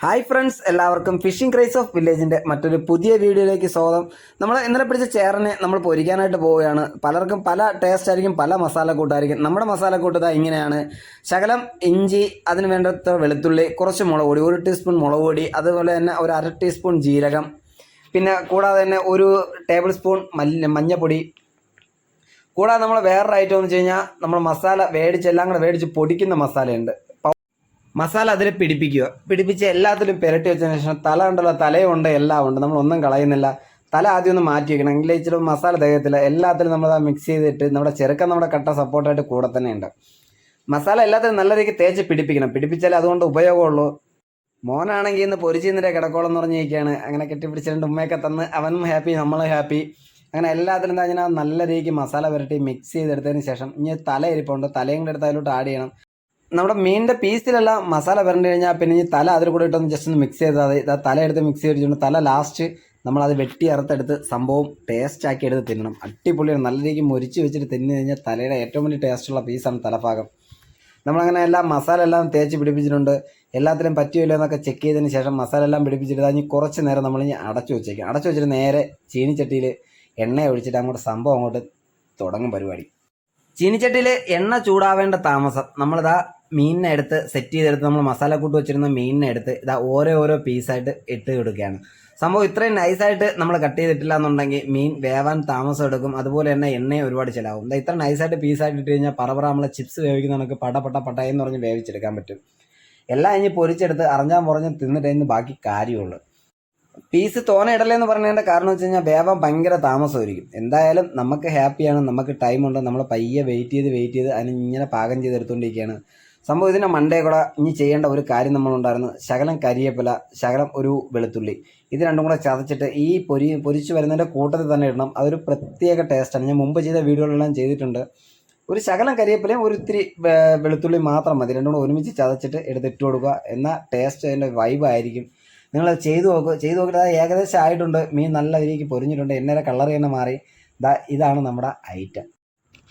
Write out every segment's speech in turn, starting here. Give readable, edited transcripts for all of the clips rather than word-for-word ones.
Hi friends, എല്ലാവർക്കും phishing craze of വില്ലേജിന്റെ മറ്റൊരു പുതിയ വീഡിയോയിലേക്ക് സ്വാഗതം. നമ്മൾ ഇന്നലെ പിടിച്ച ചേറിനെ നമ്മൾ പൊരിക്കാനായിട്ട് പോവുകയാണ്. പലർക്കും പല ടേസ്റ്റ് ആയിരിക്കും, പല മസാലക്കൂട്ടായിരിക്കും. നമ്മുടെ മസാലക്കൂട്ട് ഇതാ ഇങ്ങനെയാണ്: ശകലം ഇഞ്ചി, അതിന് വേണ്ടത്ര വെളുത്തുള്ളി, കുറച്ച് മുളക് പൊടി, 1 ടീസ്പൂൺ മുളക് പൊടി, അതുപോലെ തന്നെ ഒരു 1/2 ടീസ്പൂൺ ജീരകം, പിന്നെ കൂടാതെ തന്നെ 1 ടേബിൾ സ്പൂൺ മഞ്ഞപ്പൊടി. കൂടാതെ നമ്മൾ വേറൊരു ഐറ്റം എന്ന് വെച്ച് കഴിഞ്ഞാൽ നമ്മൾ മസാല എല്ലാം കൂടെ മേടിച്ച് പൊടിക്കുന്ന മസാലയുണ്ട്. മസാല അതിൽ പിടിപ്പിച്ച് എല്ലാത്തിലും പുരട്ടി വെച്ചതിന് ശേഷം തല ഉണ്ടല്ലോ, തലയും ഉണ്ട്, എല്ലാം ഉണ്ട്, നമ്മളൊന്നും കളയുന്നില്ല. തല ആദ്യം ഒന്ന് മാറ്റി വെക്കണം, എങ്കിൽ ഇച്ചിരി മസാല തികയത്തില്ല. എല്ലാത്തിലും നമ്മൾ മിക്സ് ചെയ്തിട്ട് നമ്മുടെ കട്ട സപ്പോർട്ടായിട്ട് കൂടെ തന്നെ ഉണ്ട്. മസാല എല്ലാത്തിലും നല്ല രീതിക്ക് തേച്ച് പിടിപ്പിച്ചാലേ അതുകൊണ്ട് ഉപയോഗമുള്ളൂ. മോനാണെങ്കിൽ ഇന്ന് പൊരിച്ചിന്നിട്ട് കിടക്കോളം എന്ന് പറഞ്ഞിരിക്കുകയാണ്. അങ്ങനെ കെട്ടിപ്പിടിച്ചിട്ട് ഉമ്മയൊക്കെ തന്ന് അവനും ഹാപ്പി, നമ്മളും ഹാപ്പി. അങ്ങനെ എല്ലാത്തിലും എന്താ ഞാൻ നല്ല രീതിക്ക് മസാല പുരട്ടി മിക്സ് ചെയ്തെടുത്തതിന് ശേഷം ഇനി തല ഇരിപ്പുണ്ട്, തലയും കൂടെ എടുത്ത് അതിലോട്ട് ആഡ് ചെയ്യണം. നമ്മുടെ മീനിൻ്റെ പീസിലെല്ലാം മസാല വരണ്ടു കഴിഞ്ഞാൽ പിന്നെ ഈ തല അതിൽ കൂടെ ഇട്ടൊന്ന് ജസ്റ്റ് ഒന്ന് മിക്സ് ചെയ്താൽ മതി. തല എടുത്ത് മിക്സ് ചെയ്തിട്ടുണ്ട്. തല ലാസ്റ്റ് നമ്മളത് വെട്ടി അറുത്തെടുത്ത് സംഭവം ടേസ്റ്റ് ആക്കി എടുത്ത് തിന്നണം. അടിപൊളിയാണ്. നല്ല രീതിക്ക് മുരിച്ച് വെച്ചിട്ട് തിന്നു കഴിഞ്ഞാൽ തലയുടെ ഏറ്റവും വലിയ ടേസ്റ്റുള്ള പീസാണ് തലഭാഗം. നമ്മളങ്ങനെ എല്ലാം മസാല എല്ലാം തേച്ച് പിടിപ്പിച്ചിട്ടുണ്ട്. എല്ലാത്തിലും പറ്റിയില്ല എന്നൊക്കെ ചെക്ക് ചെയ്തതിന് ശേഷം മസാല എല്ലാം പിടിപ്പിച്ചിട്ട് അതിന് കുറച്ച് നേരം നമ്മളിനി അടച്ചു വെച്ചേക്കാം. അടച്ചു വെച്ചിട്ട് നേരെ ചീനിച്ചട്ടിയിൽ എണ്ണ ഒഴിച്ചിട്ട് അങ്ങോട്ട് സംഭവം അങ്ങോട്ട് തുടങ്ങും പരിപാടി. ചീനിച്ചട്ടിയിൽ എണ്ണ ചൂടാവേണ്ട താമസം നമ്മളിതാ മീനിനെ എടുത്ത് സെറ്റ് ചെയ്തെടുത്ത് നമ്മൾ മസാലക്കൂട്ട് വെച്ചിരുന്ന മീനിനെ എടുത്ത് ഇതാ ഓരോ പീസായിട്ട് ഇട്ട് കൊടുക്കുകയാണ്. സംഭവം ഇത്രയും നൈസായിട്ട് നമ്മൾ കട്ട് ചെയ്തിട്ടില്ല എന്നുണ്ടെങ്കിൽ മീൻ വേവാൻ താമസം എടുക്കും. അതുപോലെ തന്നെ എണ്ണയും ഒരുപാട് ചിലവും. ഇത്ര നൈസായിട്ട് പീസായിട്ട് ഇട്ട് കഴിഞ്ഞാൽ പറ നമ്മളെ ചിപ്സ് വേവിക്കുന്ന കണക്ക് പട എന്ന് പറഞ്ഞ് വേവിച്ചെടുക്കാൻ പറ്റും. എല്ലാം ഇനി പൊരിച്ചെടുത്ത് അറിഞ്ഞാൽ മുറഞ്ഞ് തിന്നിട്ട് കഴിഞ്ഞ് ബാക്കി കാര്യമുള്ളൂ. പീസ് തോനെ ഇടലെന്ന് പറഞ്ഞതിൻ്റെ കാരണം വെച്ച് കഴിഞ്ഞാൽ വേവാൻ ഭയങ്കര താമസമായിരിക്കും. എന്തായാലും നമുക്ക് ഹാപ്പിയാണ്, നമുക്ക് ടൈമുണ്ട്. നമ്മൾ പയ്യെ വെയിറ്റ് ചെയ്ത് അതിന് ഇങ്ങനെ പാകം ചെയ്തെടുത്തുകൊണ്ടിരിക്കുകയാണ്. സംഭവം ഇതിൻ്റെ മണ്ടേ കൂടെ ഇനി ചെയ്യേണ്ട ഒരു കാര്യം നമ്മളുണ്ടായിരുന്നു. ശകലം കരിയേപ്പില, ശകലം ഒരു വെളുത്തുള്ളി, ഇത് രണ്ടും കൂടെ ചതച്ചിട്ട് ഈ പൊരിച്ച് വരുന്നതിൻ്റെ കൂട്ടത്തിൽ തന്നെ ഇടണം. അതൊരു പ്രത്യേക ടേസ്റ്റാണ്. ഞാൻ മുമ്പ് ചെയ്ത വീഡിയോകളെല്ലാം ചെയ്തിട്ടുണ്ട്. ഒരു ശകലം കരിയേപ്പിലയും ഒരു ഇത്തിരി വെളുത്തുള്ളി മാത്രം മതി. രണ്ടും കൂടെ ഒരുമിച്ച് ചതച്ചിട്ട് എടുത്തിട്ട് കൊടുക്കുക. എന്നാൽ ടേസ്റ്റ് അതിൻ്റെ വൈബായിരിക്കും. നിങ്ങൾ ചെയ്തു നോക്കിയിട്ട് അത് ഏകദേശം ആയിട്ടുണ്ട്. മീൻ നല്ല രീതിക്ക് പൊരിഞ്ഞിട്ടുണ്ട്. എണ്ണയുടെ കളർ തന്നെ മാറി. ഇതാണ് നമ്മുടെ ഐറ്റം.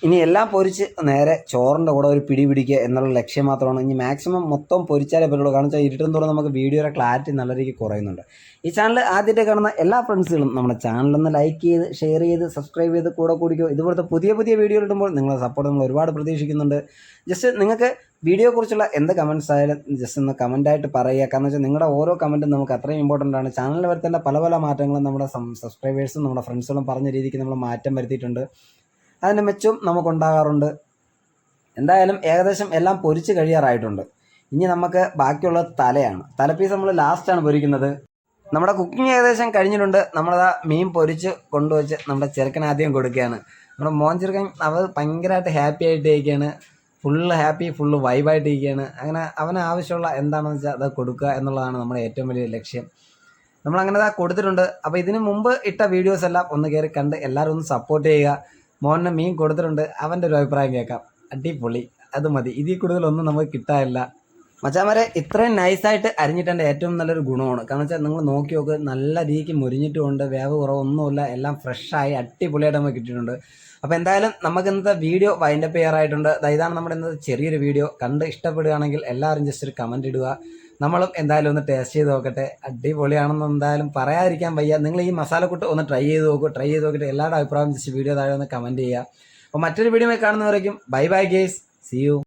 ഇനി എല്ലാം പൊരിച്ച് നേരെ ചോറിൻ്റെ കൂടെ ഒരു പിടി പിടിക്കുക എന്നുള്ള ലക്ഷ്യം മാത്രമാണ്. ഇനി മാക്സിമം മൊത്തം പൊരിച്ചാലേ പറ്റുള്ളൂ. കാരണം വെച്ചാൽ ഇരുട്ടും തോറും നമുക്ക് വീഡിയോയുടെ ക്ലാരിറ്റി നല്ല രീതിക്ക് കുറയുന്നുണ്ട്. ഈ ചാനൽ ആദ്യമായിട്ട് കാണുന്ന എല്ലാ ഫ്രണ്ട്സുകളും നമ്മുടെ ചാനലൊന്ന് ലൈക്ക് ചെയ്ത് ഷെയർ ചെയ്ത് സബ്സ്ക്രൈബ് ചെയ്ത് കൂടെ കൂടിക്കോ. ഇതുപോലത്തെ പുതിയ വീഡിയോ ഇടുമ്പോൾ നിങ്ങളുടെ സപ്പോർട്ട് നമ്മൾ ഒരുപാട് പ്രതീക്ഷിക്കുന്നുണ്ട്. ജസ്റ്റ് നിങ്ങൾക്ക് വീഡിയോയെക്കുറിച്ചുള്ള എന്ത് കമൻറ്റ്സ് ആയാലും ജസ്റ്റ് ഒന്ന് കമൻറ്റായിട്ട് പറയുക. കാരണം വെച്ചാൽ നിങ്ങളുടെ ഓരോ കമൻറ്റും നമുക്ക് അത്രയും ഇമ്പോർട്ടൻ്റ് ആണ്. ചാനലിൽ വരുത്തേണ്ട പല മാറ്റങ്ങളും നമ്മുടെ സബ്സ്ക്രൈബേഴ്സും നമ്മുടെ ഫ്രണ്ട്സുകളും പറഞ്ഞ രീതിക്ക് നമ്മൾ മാറ്റം വരുത്തിയിട്ടുണ്ട്. അതിൻ്റെ മെച്ചവും നമുക്കുണ്ടാകാറുണ്ട്. എന്തായാലും ഏകദേശം എല്ലാം പൊരിച്ച് കഴിയാറായിട്ടുണ്ട്. ഇനി നമുക്ക് ബാക്കിയുള്ളത് തലയാണ്. തലപ്പീസ് നമ്മൾ ലാസ്റ്റാണ് പൊരിക്കുന്നത്. നമ്മുടെ കുക്കിംഗ് ഏകദേശം കഴിഞ്ഞിട്ടുണ്ട്. നമ്മളതാ മീൻ പൊരിച്ച് കൊണ്ടുവച്ച് നമ്മുടെ ചെറുക്കൻ ആദ്യം കൊടുക്കുകയാണ്. നമ്മുടെ മോൻ ചെറുക്കൻ അവർ ഭയങ്കരമായിട്ട് ഹാപ്പി ആയിട്ടിരിക്കുകയാണ്. ഫുള്ള് ഹാപ്പി, ഫുള്ള് വൈബായിട്ടിരിക്കുകയാണ്. അങ്ങനെ അവന് ആവശ്യമുള്ള എന്താണെന്ന് വെച്ചാൽ അത് കൊടുക്കുക എന്നുള്ളതാണ് നമ്മുടെ ഏറ്റവും വലിയ ലക്ഷ്യം. നമ്മളങ്ങനെ കൊടുത്തിട്ടുണ്ട്. അപ്പോൾ ഇതിന് മുമ്പ് ഇട്ട വീഡിയോസ് എല്ലാം ഒന്ന് കയറി കണ്ട് എല്ലാവരും ഒന്ന് സപ്പോർട്ട് ചെയ്യുക. മോനെ മീൻ കൊടുത്തിട്ടുണ്ട്, അവൻ്റെ ഒരു അഭിപ്രായം കേൾക്കാം. അടിപൊളി, അത് മതി. ഇതിൽ കൂടുതലൊന്നും നമുക്ക് കിട്ടാനില്ല. മച്ചാമാരെ ഇത്രയും നൈസായിട്ട് അരിഞ്ഞിട്ടെൻ്റെ ഏറ്റവും നല്ലൊരു ഗുണമാണ്. കാരണം വെച്ചാൽ നിങ്ങൾ നോക്കി നോക്ക്, നല്ല രീതിക്ക് മുരിഞ്ഞിട്ടുമുണ്ട്, വേവ് കുറവൊന്നുമില്ല, എല്ലാം ഫ്രഷായി അടിപൊളിയായിട്ട് നമുക്ക് കിട്ടിയിട്ടുണ്ട്. അപ്പോൾ എന്തായാലും നമുക്ക് ഇന്നത്തെ വീഡിയോ വൈൻഡപ്പ് ചെയ്യാറായിട്ടുണ്ട്. ഇതാണ് നമ്മുടെ ഇന്നത്തെ ചെറിയൊരു വീഡിയോ. കണ്ട് ഇഷ്ടപ്പെടുകയാണെങ്കിൽ എല്ലാവരും ജസ്റ്റ് ഒരു കമൻറ്റ് ഇടുക. നമ്മളും എന്തായാലും ഒന്ന് ടേസ്റ്റ് ചെയ്ത് നോക്കട്ടെ. അടിപൊളിയാണെന്ന് എന്തായാലും പറയാതിരിക്കാൻ വയ്യ. നിങ്ങൾ ഈ മസാലക്കൂട്ട് ഒന്ന് ട്രൈ ചെയ്ത് നോക്കിയിട്ട് എല്ലാവരുടെ അഭിപ്രായം ജസ്റ്റ് വീഡിയോ താഴെ ഒന്ന് കമൻറ്റ് ചെയ്യുക. അപ്പോൾ മറ്റൊരു വീഡിയോ കാണുന്നവരേക്കും ബൈ ഗേസ്, സീ യു.